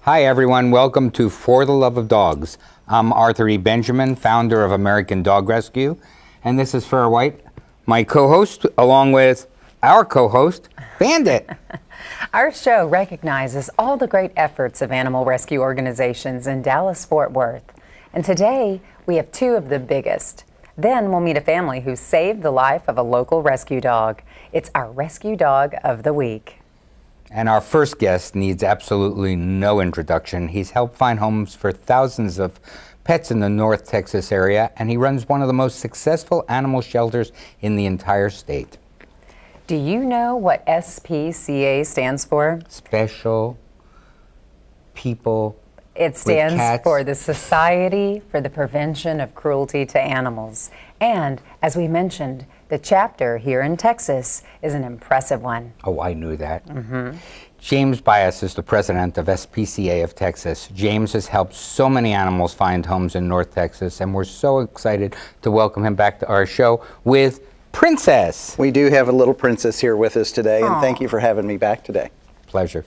Hi everyone, welcome to For the Love of Dogs. I'm Arthur E. Benjamin, founder of American Dog Rescue, and this is Farrah White, my co-host, along with our co-host, Bandit. Our show recognizes all the great efforts of animal rescue organizations in Dallas-Fort Worth. And today, we have two of the biggest. Then we'll meet a family who saved the life of a local rescue dog. It's our Rescue Dog of the Week. And our first guest needs absolutely no introduction. He's helped find homes for thousands of pets in the North Texas area, and he runs one of the most successful animal shelters in the entire state. Do you know what SPCA stands for? Special People It stands for the Society for the Prevention of Cruelty to Animals. And as we mentioned, the chapter here in Texas is an impressive one. Oh, I knew that. James Bias is the president of SPCA of Texas. James has helped so many animals find homes in North Texas, and we're so excited to welcome him back to our show with Princess. We do have a little Princess here with us today, and thank you for having me back today. Pleasure.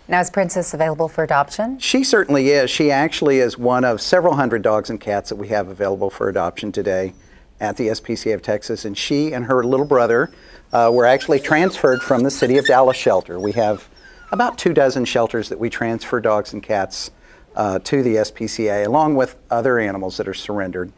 Now, is Princess available for adoption? She certainly is. She actually is one of several hundred dogs and cats that we have available for adoption today at the SPCA of Texas, and she and her little brother were actually transferred from the City of Dallas shelter. We have about 24 shelters that we transfer dogs and cats to the SPCA, along with other animals that are surrendered.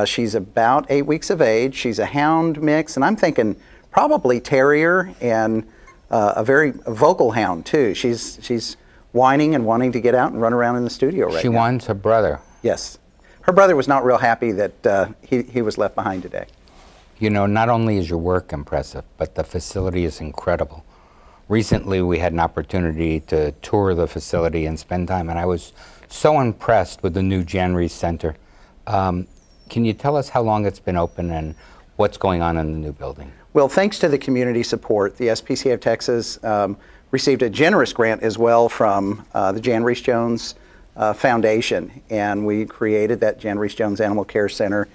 She's about 8 weeks of age. She's a hound mix, and I'm thinking probably terrier and a very vocal hound too. She's whining and wanting to get out and run around in the studio right now. She wants her brother. Yes. Her brother was not real happy that he was left behind today. You know, not only is your work impressive, but the facility is incredible. Recently, we had an opportunity to tour the facility and spend time, and I was so impressed with the new Jan Reese Center. Can you tell us how long it's been open and what's going on in the new building? Well, thanks to the community support, the SPCA of Texas received a generous grant as well from the Jan Reese Jones Foundation, and we created that Jan Reese Jones Animal Care Center.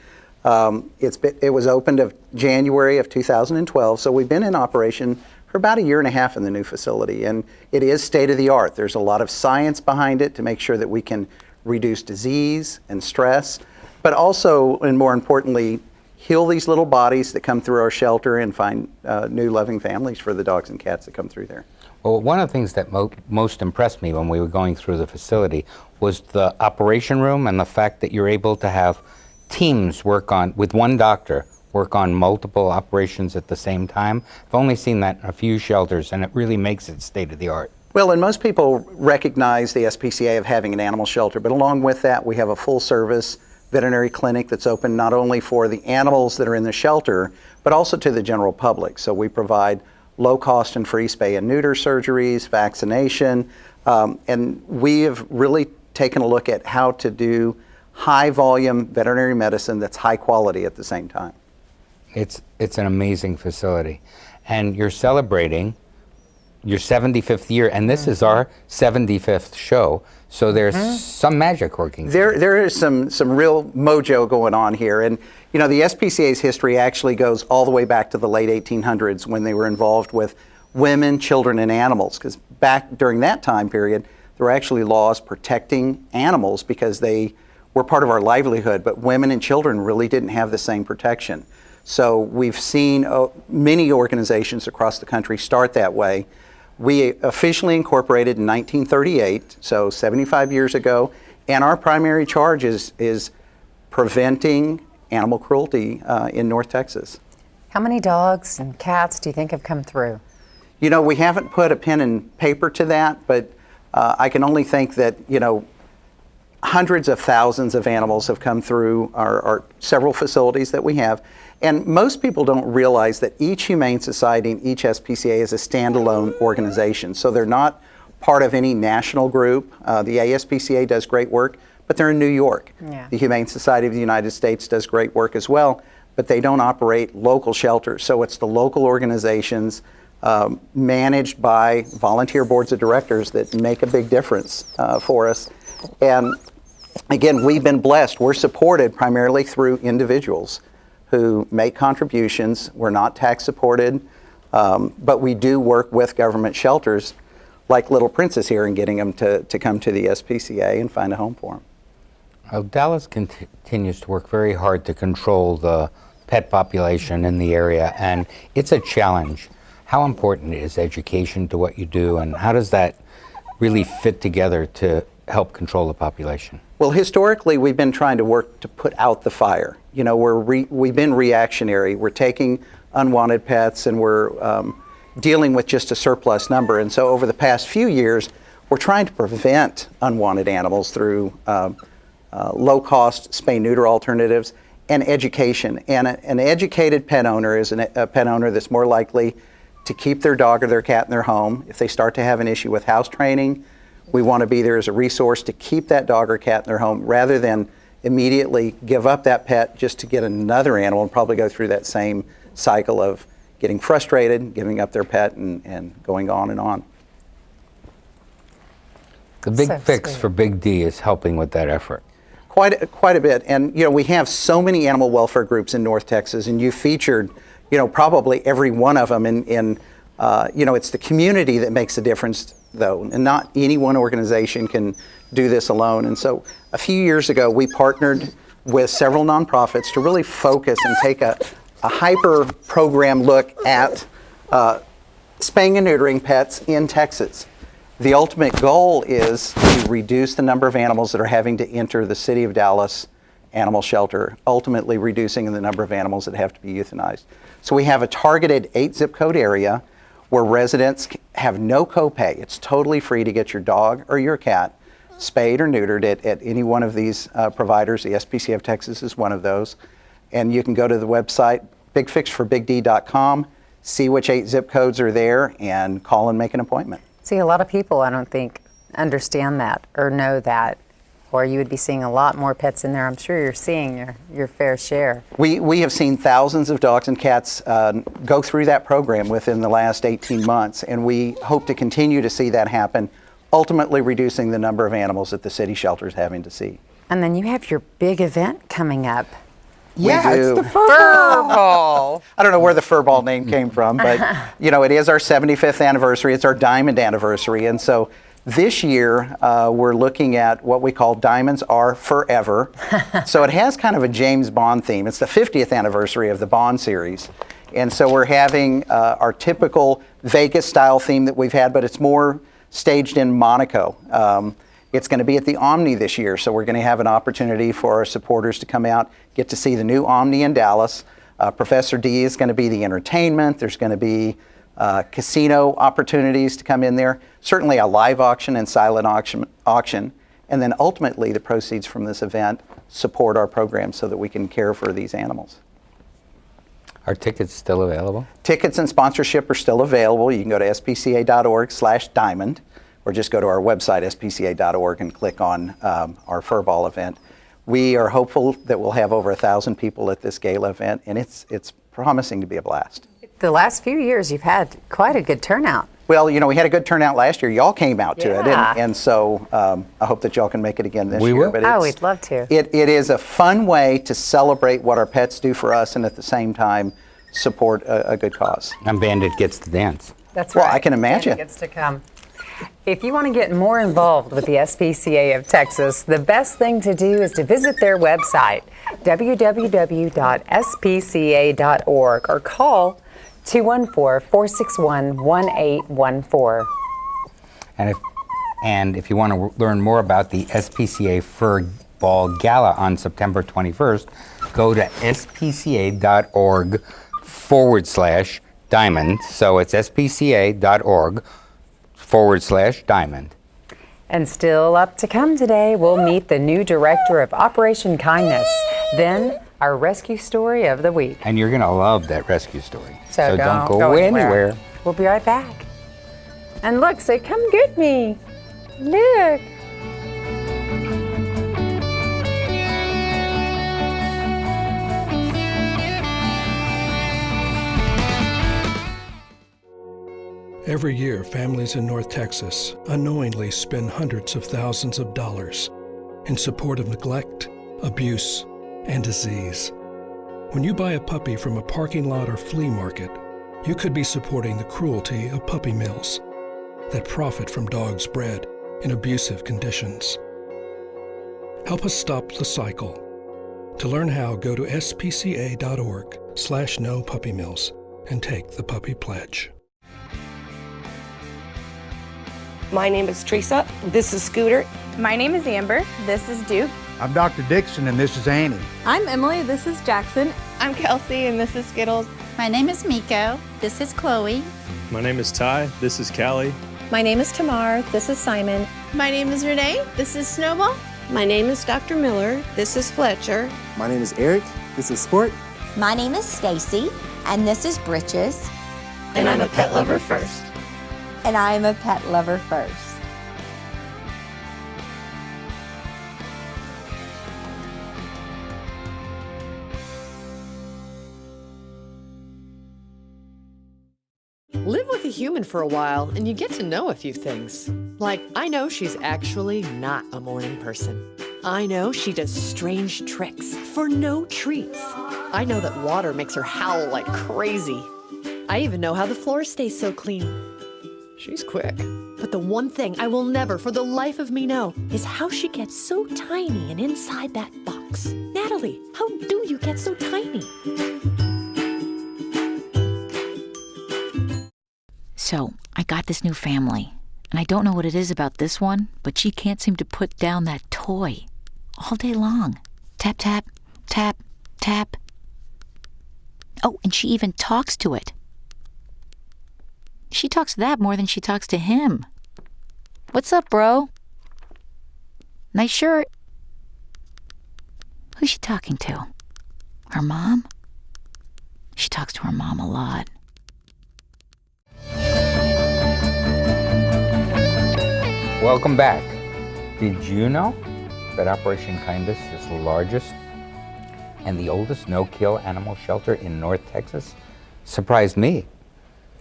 It was opened of January of 2012, so we've been in operation for about a year and a half in the new facility, and it is state-of-the-art. There's a lot of science behind it to make sure that we can reduce disease and stress, but also, and more importantly, heal these little bodies that come through our shelter and find new loving families for the dogs and cats that come through there. Well, one of the things that most impressed me when we were going through the facility was the operation room and the fact that you're able to have teams work on, with one doctor, work on multiple operations at the same time. I've only seen that in a few shelters, and it really makes it state-of-the-art. Well, and most people recognize the SPCA of having an animal shelter, but along with that, we have a full-service veterinary clinic that's open not only for the animals that are in the shelter, but also to the general public. So we provide low-cost and free spay and neuter surgeries, vaccination, and we have really taken a look at how to do high-volume veterinary medicine that's high quality at the same time. It's an amazing facility. And you're celebrating your 75th year, and this is our 75th show, so there's some magic working. There is some real mojo going on here, and you know, the SPCA's history actually goes all the way back to the late 1800s when they were involved with women, children, and animals, because back during that time period, there were actually laws protecting animals because they were part of our livelihood, but women and children really didn't have the same protection. So we've seen many organizations across the country start that way. We officially incorporated in 1938, so 75 years ago, and our primary charge is preventing animal cruelty in North Texas. How many dogs and cats do you think have come through? You know, we haven't put a pen and paper to that, but I can only think that, you know, hundreds of thousands of animals have come through our several facilities that we have. And most people don't realize that each humane society and each SPCA is a standalone organization. So they're not part of any national group. The ASPCA does great work, but they're in New York. Yeah. The Humane Society of the United States does great work as well, but they don't operate local shelters. So it's the local organizations managed by volunteer boards of directors that make a big difference for us. And again, we've been blessed. We're supported primarily through individuals who make contributions. We're not tax supported, but we do work with government shelters like Little Princess here and getting them to come to the SPCA and find a home for them. Well, Dallas continues to work very hard to control the pet population in the area, and it's a challenge. How important is education to what you do, and how does that really fit together to help control the population? Well, historically, we've been trying to work to put out the fire. You know, we've been reactionary. We're taking unwanted pets and we're dealing with just a surplus number. And so over the past few years, we're trying to prevent unwanted animals through low-cost spay-neuter alternatives and education. And an educated pet owner is a pet owner that's more likely to keep their dog or their cat in their home. If they start to have an issue with house training, we want to be there as a resource to keep that dog or cat in their home rather than immediately give up that pet just to get another animal and probably go through that same cycle of getting frustrated, giving up their pet, and going on and on. The Big So Fix sweet. for Big D is helping with that effort. Quite a bit. And, you know, we have so many animal welfare groups in North Texas, and you featured, you know, probably every one of them in you know, it's the community that makes a difference, though, and not any one organization can do this alone. And so a few years ago, we partnered with several nonprofits to really focus and take a hyper program look at spaying and neutering pets in Texas. The ultimate goal is to reduce the number of animals that are having to enter the City of Dallas animal shelter, ultimately reducing the number of animals that have to be euthanized. So we have a targeted 8 zip code area where residents have no copay. It's totally free to get your dog or your cat spayed or neutered at any one of these providers. The SPCA of Texas is one of those. And you can go to the website, bigfixforbigd.com, see which 8 zip codes are there, and call and make an appointment. See, a lot of people, I don't think, understand that or know that, or you would be seeing a lot more pets in there. I'm sure you're seeing your fair share. We have seen thousands of dogs and cats go through that program within the last 18 months, and we hope to continue to see that happen, ultimately reducing the number of animals that the city shelter is having to see. And then you have your big event coming up. Yeah, it's the Fur Ball. I don't know where the Furball name came from, but you know, it is our 75th anniversary. It's our diamond anniversary, and so this year we're looking at what we call Diamonds Are Forever. So it has kind of a James Bond theme. It's the 50th anniversary of the Bond series, and so we're having our typical Vegas-style theme that we've had, but it's more staged in Monaco. It's going to be at the Omni this year, so we're going to have an opportunity for our supporters to come out, get to see the new Omni in Dallas. Professor D is going to be the entertainment. There's going to be casino opportunities to come in there, certainly a live auction and silent auction, and then ultimately the proceeds from this event support our program so that we can care for these animals. Are tickets still available? Tickets and sponsorship are still available. You can go to spca.org/diamond, or just go to our website, spca.org, and click on our Furball event. We are hopeful that we'll have over 1,000 people at this gala event, and it's promising to be a blast. The last few years, you've had quite a good turnout. Well, you know, we had a good turnout last year. Y'all came out to it, Yeah. and so I hope that y'all can make it again this We year. will. But Oh, it's- we'd love to. It is a fun way to celebrate what our pets do for us, and at the same time support a good cause. And Bandit gets to dance. That's Well, right. I can imagine. It gets to come. If you want to get more involved with the SPCA of Texas, the best thing to do is to visit their website, www.spca.org, or call 214-461-1814. And if you want to learn more about the SPCA Fur Ball Gala on September 21st, go to spca.org/diamond. So it's spca.org/diamond. And still up to come today, we'll meet the new director of Operation Kindness. Then our rescue story of the week. And you're going to love that rescue story. So don't go anywhere. We'll be right back. And look, say, come get me. Look. Every year, families in North Texas unknowingly spend hundreds of thousands of dollars in support of neglect, abuse, and disease. When you buy a puppy from a parking lot or flea market, you could be supporting the cruelty of puppy mills. that profit from dogs bred in abusive conditions. Help us stop the cycle. To learn how, go to spca.org/no-puppy-mills and take the puppy pledge. My name is Teresa. This is Scooter. My name is Amber. This is Duke. I'm Dr. Dixon, and this is Annie. I'm Emily. This is Jackson. I'm Kelsey, and this is Skittles. My name is Miko. This is Chloe. My name is Ty. This is Callie. My name is Tamar. This is Simon. My name is Renee. This is Snowball. My name is Dr. Miller. This is Fletcher. My name is Eric. This is Sport. My name is Stacy, and this is Britches. And I'm a pet lover first. And I am a pet lover first. Live with a human for a while and you get to know a few things. Like, I know she's actually not a morning person. I know she does strange tricks for no treats. I know that water makes her howl like crazy. I even know how the floor stays so clean. She's quick. But the one thing I will never for the life of me know is how she gets so tiny and inside that box. Natalie, how do you get so tiny? So, I got this new family, and I don't know what it is about this one, but she can't seem to put down that toy all day long. Tap, tap, tap, tap. Oh, and she even talks to it. She talks to that more than she talks to him. What's up, bro? Nice shirt. Who's she talking to? Her mom? She talks to her mom a lot. Welcome back. Did you know that Operation Kindness is the largest and the oldest no-kill animal shelter in North Texas? Surprised me.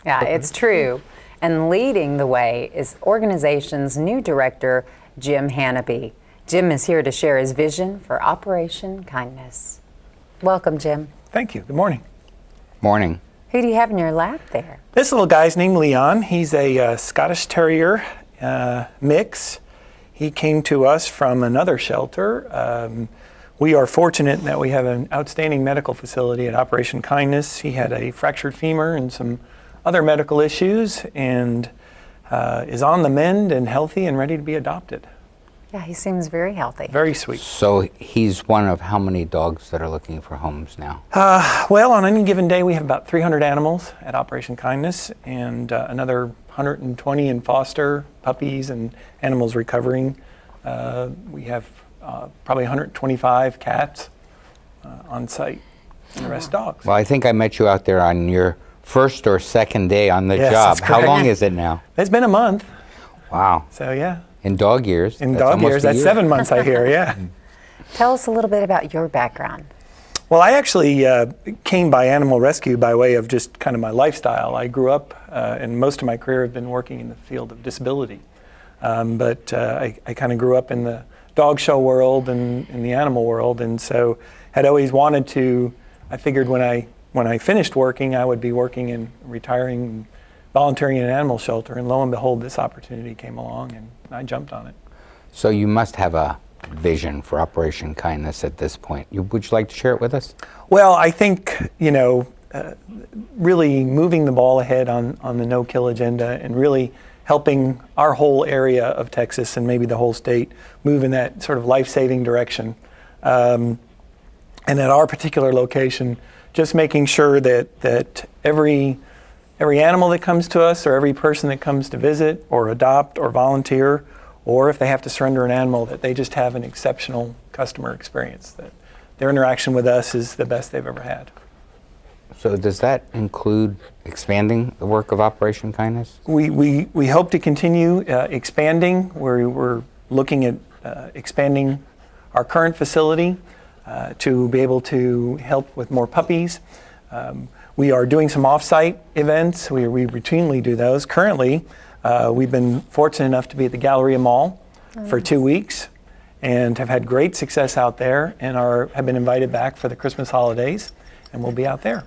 Yeah, it's true. And leading the way is organization's new director, Jim Hanaby. Jim is here to share his vision for Operation Kindness. Welcome, Jim. Thank you. Good morning. Morning. Who do you have in your lap there? This little guy's named Leon. He's a Scottish Terrier mix. He came to us from another shelter. We are fortunate that we have an outstanding medical facility at Operation Kindness. He had a fractured femur and some other medical issues and is on the mend and healthy and ready to be adopted. Yeah, he seems very healthy. Very sweet. So he's one of how many dogs that are looking for homes now? Well, on any given day, we have about 300 animals at Operation Kindness and another 120 in foster, puppies and animals recovering. We have probably 125 cats on site, and the rest dogs. Well, I think I met you out there on your first or second day on the Yes, job. that's How correct. long is it now? It's been a month. Wow. So, yeah. In dog years. In that's dog almost years, a that's year. 7 months, I hear, yeah. Tell us a little bit about your background. Well, I actually came by animal rescue by way of just kind of my lifestyle. I grew up, and most of my career have been working in the field of disability. But I kind of grew up in the dog show world and in the animal world, and so had always wanted to. I figured when I finished working, I would be working and retiring, and volunteering in an animal shelter. And lo and behold, this opportunity came along, and I jumped on it. So you must have a vision for Operation Kindness at this point. Would you like to share it with us? Well, I think, really moving the ball ahead on the no-kill agenda and really helping our whole area of Texas and maybe the whole state move in that sort of life-saving direction. And at our particular location, just making sure that every animal that comes to us or every person that comes to visit or adopt or volunteer, or if they have to surrender an animal, that they just have an exceptional customer experience, that their interaction with us is the best they've ever had. So does that include expanding the work of Operation Kindness? We hope to continue expanding. We're looking at expanding our current facility to be able to help with more puppies. We are doing some off-site events. We routinely do those. Currently, we've been fortunate enough to be at the Galleria Mall for 2 weeks and have had great success out there and have been invited back for the Christmas holidays, and we'll be out there.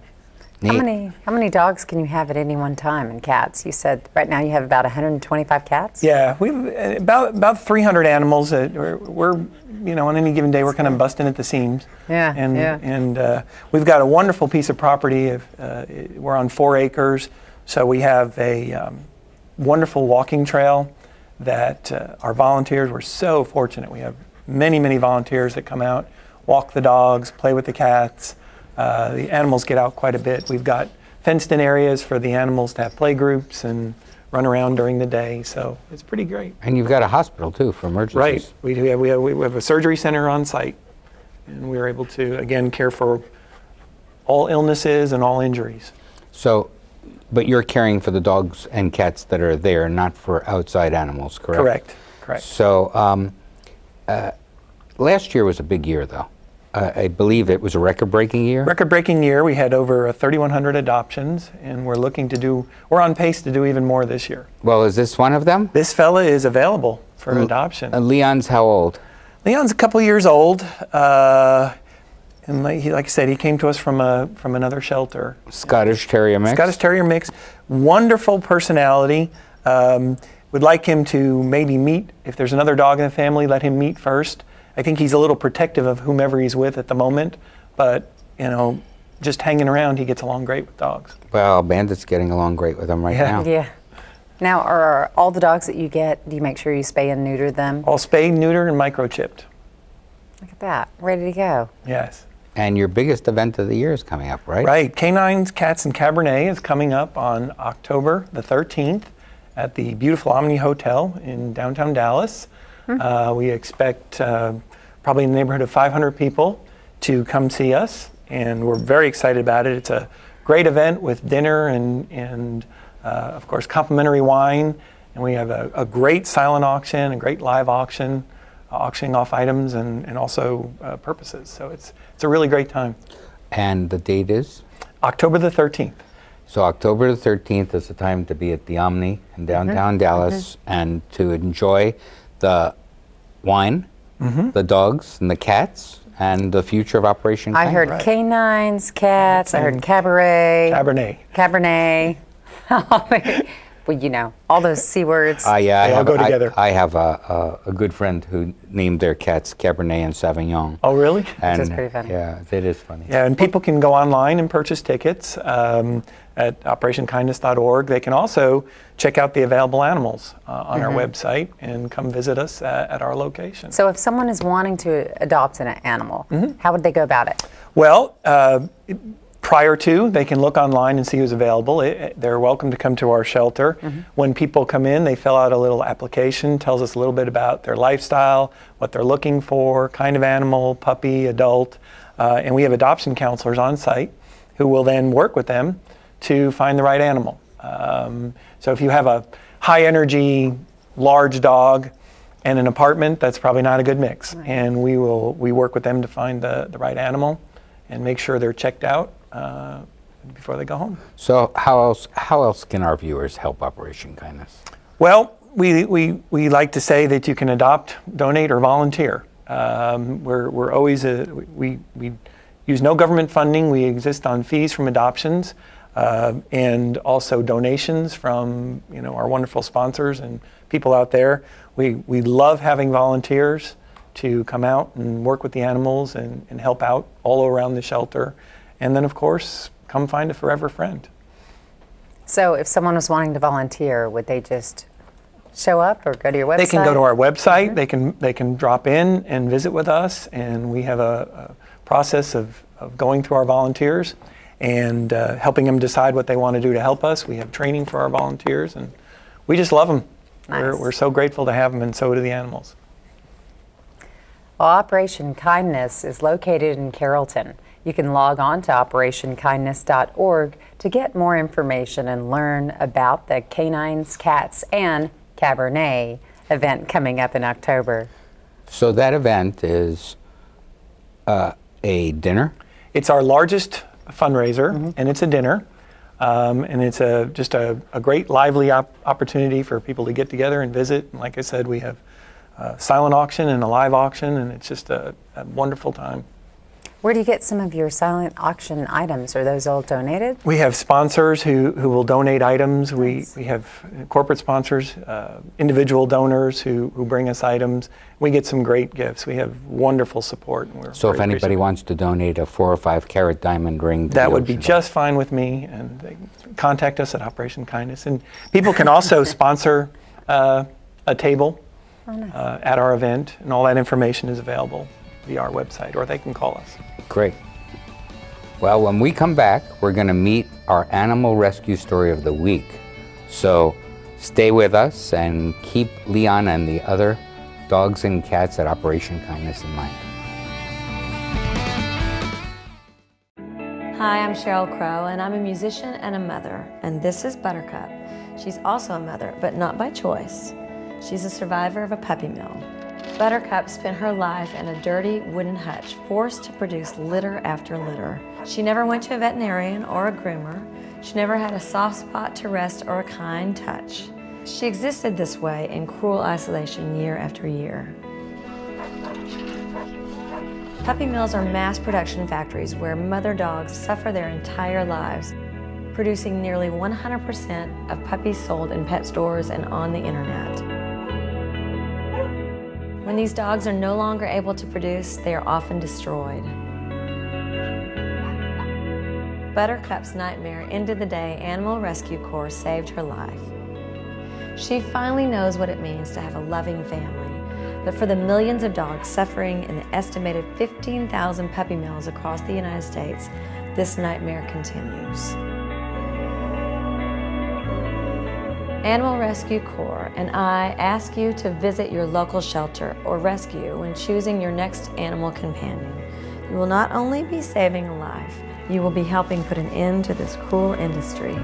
Neat. How many dogs can you have at any one time, and cats? You said right now you have about 125 cats? Yeah, we've about 300 animals. We're on any given day we're kind of busting at the seams. Yeah, And we've got a wonderful piece of property. We're on 4 acres, so we have a wonderful walking trail that our volunteers, we're so fortunate. We have many volunteers that come out, walk the dogs, play with the cats. The animals get out quite a bit. We've got fenced-in areas for the animals to have play groups and run around during the day, so it's pretty great. And you've got a hospital, too, for emergencies. Right. We have a surgery center on site, and we're able to, again, care for all illnesses and all injuries. So, but you're caring for the dogs and cats that are there, not for outside animals, correct? Correct. So, last year was a big year, though. I believe it was a record-breaking year? Record-breaking year. We had over 3,100 adoptions, and we're on pace to do even more this year. Well, is this one of them? This fella is available for adoption. Leon's how old? Leon's a couple years old, and like I said, he came to us from another shelter. Scottish Terrier mix? Scottish Terrier mix. Wonderful personality. Would like him to maybe meet, if there's another dog in the family, let him meet first. I think he's a little protective of whomever he's with at the moment, but, just hanging around, he gets along great with dogs. Well, Bandit's getting along great with them right now. Yeah. Now, are all the dogs that you get, do you make sure you spay and neuter them? All spayed, neutered, and microchipped. Look at that. Ready to go. Yes. And your biggest event of the year is coming up, right? Right. Canines, Cats, and Cabernet is coming up on October the 13th at the beautiful Omni Hotel in downtown Dallas. We expect probably in the neighborhood of 500 people to come see us, and we're very excited about it. It's a great event with dinner and of course, complimentary wine, and we have a great silent auction, a great live auction, auctioning off items and also purposes. So it's a really great time. And the date is? October the 13th. So October the 13th is the time to be at the Omni in downtown Dallas and to enjoy the wine, the dogs, and the cats, and the future of Operation I heard canines, cats, I heard Cabernet. Well, all those C words. They all go together. I have a good friend who named their cats Cabernet and Sauvignon. Oh, really? And, Which is pretty funny. Yeah, it is funny. Yeah, and people can go online and purchase tickets at operationkindness.org. They can also check out the available animals on our website and come visit us at our location. So if someone is wanting to adopt an animal, how would they go about it? Well, prior to, they can look online and see who's available. They're welcome to come to our shelter. When people come in, they fill out a little application, tells us a little bit about their lifestyle, what they're looking for, kind of animal, puppy, adult, and we have adoption counselors on site who will then work with them to find the right animal. So if you have a high energy, large dog and an apartment, that's probably not a good mix. Right. And we work with them to find the right animal and make sure they're checked out before they go home. So how else can our viewers help Operation Kindness? Well, we like to say that you can adopt, donate, or volunteer. We're always we use no government funding. We exist on fees from adoptions and also donations from our wonderful sponsors and people out there. We love having volunteers to come out and work with the animals and help out all around the shelter. And then, of course, come find a forever friend. So if someone was wanting to volunteer, would they just show up or go to your website? They can go to our website. They can drop in and visit with us. And we have a process of going through our volunteers and helping them decide what they want to do to help us. We have training for our volunteers, and we just love them. Nice. We're so grateful to have them, and so do the animals. Well, Operation Kindness is located in Carrollton. You can log on to operationkindness.org to get more information and learn about the Canines, Cats, and Cabernet event coming up in October. So that event is a dinner? It's our largest fundraiser, and it's a dinner. And it's just a great, lively opportunity for people to get together and visit. And like I said, we have a silent auction and a live auction, and it's just a wonderful time. Where do you get some of your silent auction items? Are those all donated? We have sponsors who will donate items. We have corporate sponsors, individual donors who bring us items. We get some great gifts. We have wonderful support. And we're So if very anybody appreciative. wants to donate a 4 or 5 carat diamond ring, to That the would be auction just fine with me, and they can contact us at Operation Kindness. And people can also sponsor a table at our event, and all that information is available via our website, or they can call us. Great. Well, when we come back, we're going to meet our animal rescue story of the week. So stay with us and keep Leon and the other dogs and cats at Operation Kindness in mind. Hi, I'm Cheryl Crow, and I'm a musician and a mother. And this is Buttercup. She's also a mother, but not by choice. She's a survivor of a puppy mill. Buttercup spent her life in a dirty wooden hutch, forced to produce litter after litter. She never went to a veterinarian or a groomer. She never had a soft spot to rest or a kind touch. She existed this way in cruel isolation year after year. Puppy mills are mass production factories where mother dogs suffer their entire lives, producing nearly 100% of puppies sold in pet stores and on the internet. When these dogs are no longer able to produce, they are often destroyed. Buttercup's nightmare ended the day Animal Rescue Corps saved her life. She finally knows what it means to have a loving family, but for the millions of dogs suffering in the estimated 15,000 puppy mills across the United States, this nightmare continues. Animal Rescue Corps and I ask you to visit your local shelter or rescue when choosing your next animal companion. You will not only be saving a life, you will be helping put an end to this cruel industry.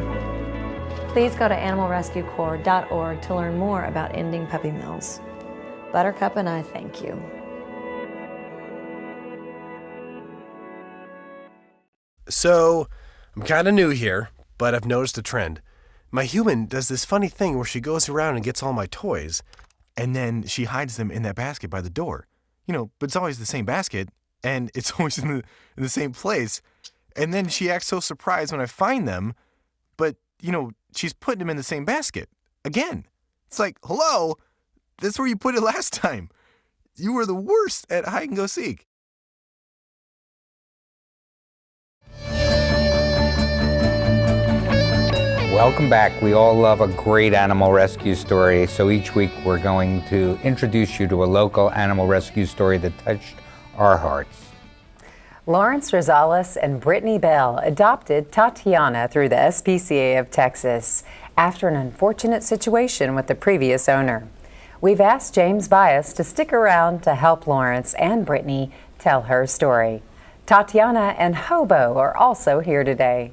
Please go to animalrescuecorps.org to learn more about ending puppy mills. Buttercup and I thank you. So, I'm kind of new here, but I've noticed a trend. My human does this funny thing where she goes around and gets all my toys, and then she hides them in that basket by the door. But it's always the same basket, and it's always in the same place. And then she acts so surprised when I find them, but, she's putting them in the same basket. Again. It's like, hello, that's where you put it last time. You were the worst at hide and go seek. Welcome back. We all love a great animal rescue story, so each week we're going to introduce you to a local animal rescue story that touched our hearts. Lawrence Rosales and Brittany Bell adopted Tatiana through the SPCA of Texas after an unfortunate situation with the previous owner. We've asked James Bias to stick around to help Lawrence and Brittany tell her story. Tatiana and Hobo are also here today.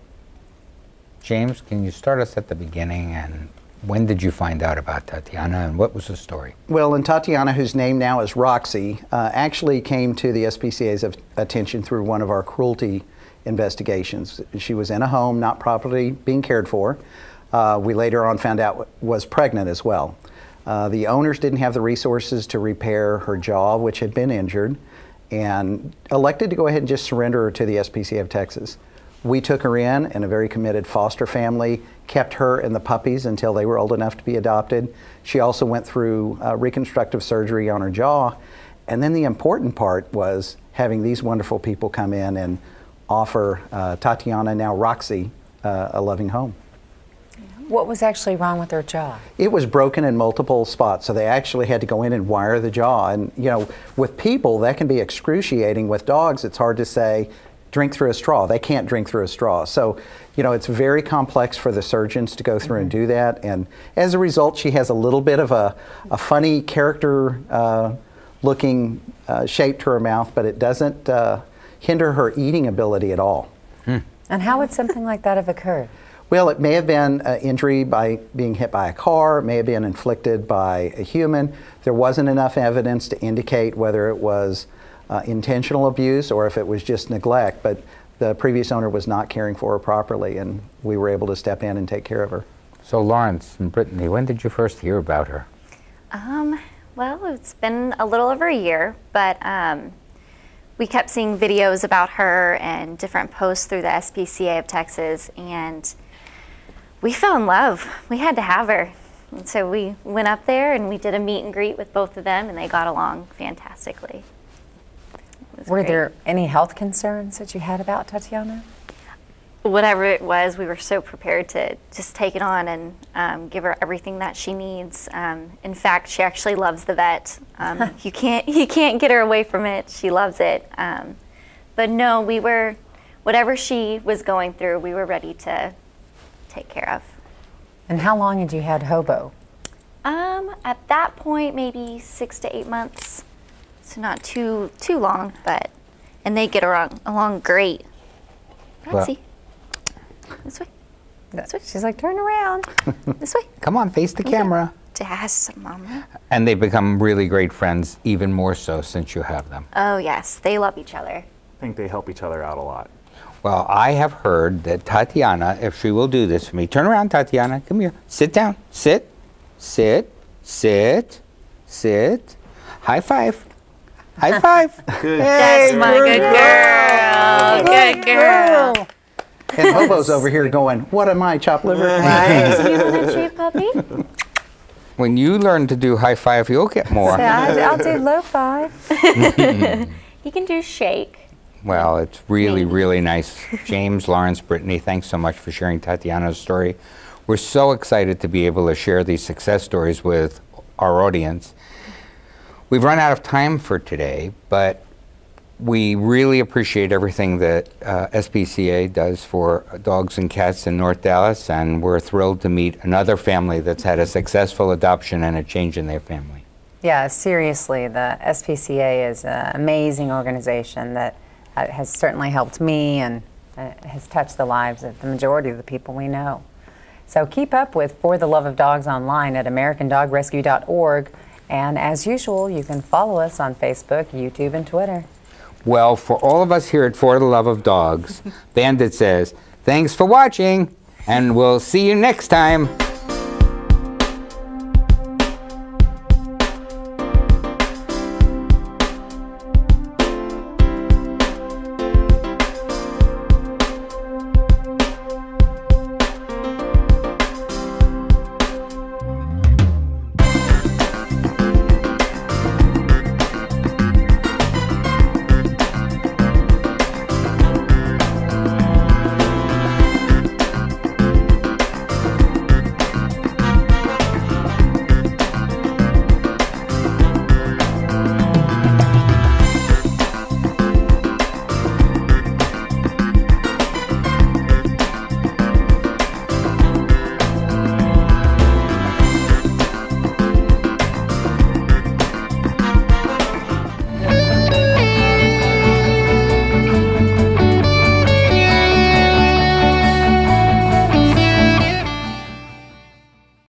James, can you start us at the beginning, and when did you find out about Tatiana and what was the story? Well, and Tatiana, whose name now is Roxy, actually came to the SPCA's attention through one of our cruelty investigations. She was in a home, not properly being cared for. We later on found out was pregnant as well. The owners didn't have the resources to repair her jaw, which had been injured, and elected to go ahead and just surrender her to the SPCA of Texas. We took her in, and a very committed foster family kept her and the puppies until they were old enough to be adopted. She also went through reconstructive surgery on her jaw. And then the important part was having these wonderful people come in and offer Tatiana, now Roxy, a loving home. What was actually wrong with her jaw? It was broken in multiple spots, so they actually had to go in and wire the jaw. And, with people, that can be excruciating. With dogs, it's hard to say, drink through a straw. They can't drink through a straw. So, it's very complex for the surgeons to go through and do that. And as a result, she has a little bit of a funny character looking shape to her mouth, but it doesn't hinder her eating ability at all. And how would something like that have occurred? Well, it may have been an injury by being hit by a car, it may have been inflicted by a human. There wasn't enough evidence to indicate whether it was intentional abuse or if it was just neglect, but the previous owner was not caring for her properly, and we were able to step in and take care of her. So Lawrence and Brittany, when did you first hear about her? Well, it's been a little over a year, but we kept seeing videos about her and different posts through the SPCA of Texas, and we fell in love. We had to have her. And so we went up there and we did a meet and greet with both of them, and they got along fantastically. Were there any health concerns that you had about Tatiana? Whatever it was, we were so prepared to just take it on and give her everything that she needs. In fact, she actually loves the vet. You can't get her away from it. She loves it. But no, whatever she was going through, we were ready to take care of. And how long had you had Hobo? At that point, maybe 6 to 8 months. So not too long, and they get along great. Roxy. This way. This way. She's like, turn around. This way. Come on, face the camera. Yes, Mama. And they've become really great friends, even more so since you have them. Oh, yes. They love each other. I think they help each other out a lot. Well, I have heard that Tatiana, if she will do this for me, turn around, Tatiana, come here, sit down, sit, sit, sit, sit, high five, high five. Good. That's my good girl, good girl. And Hobo's over here going, what am I, chopped liver? You want a chew, puppy? When you learn to do high five, you'll get more. So I'll do low five. He can do shake. Well, it's really, really nice. James, Lawrence, Brittany, thanks so much for sharing Tatiana's story. We're so excited to be able to share these success stories with our audience. We've run out of time for today, but we really appreciate everything that SPCA does for dogs and cats in North Dallas, and we're thrilled to meet another family that's had a successful adoption and a change in their family. Yeah, seriously, the SPCA is an amazing organization that has certainly helped me and has touched the lives of the majority of the people we know. So keep up with For the Love of Dogs online at AmericanDogRescue.org, and as usual, you can follow us on Facebook, YouTube, and Twitter. Well, for all of us here at For the Love of Dogs, Bandit says, thanks for watching, and we'll see you next time.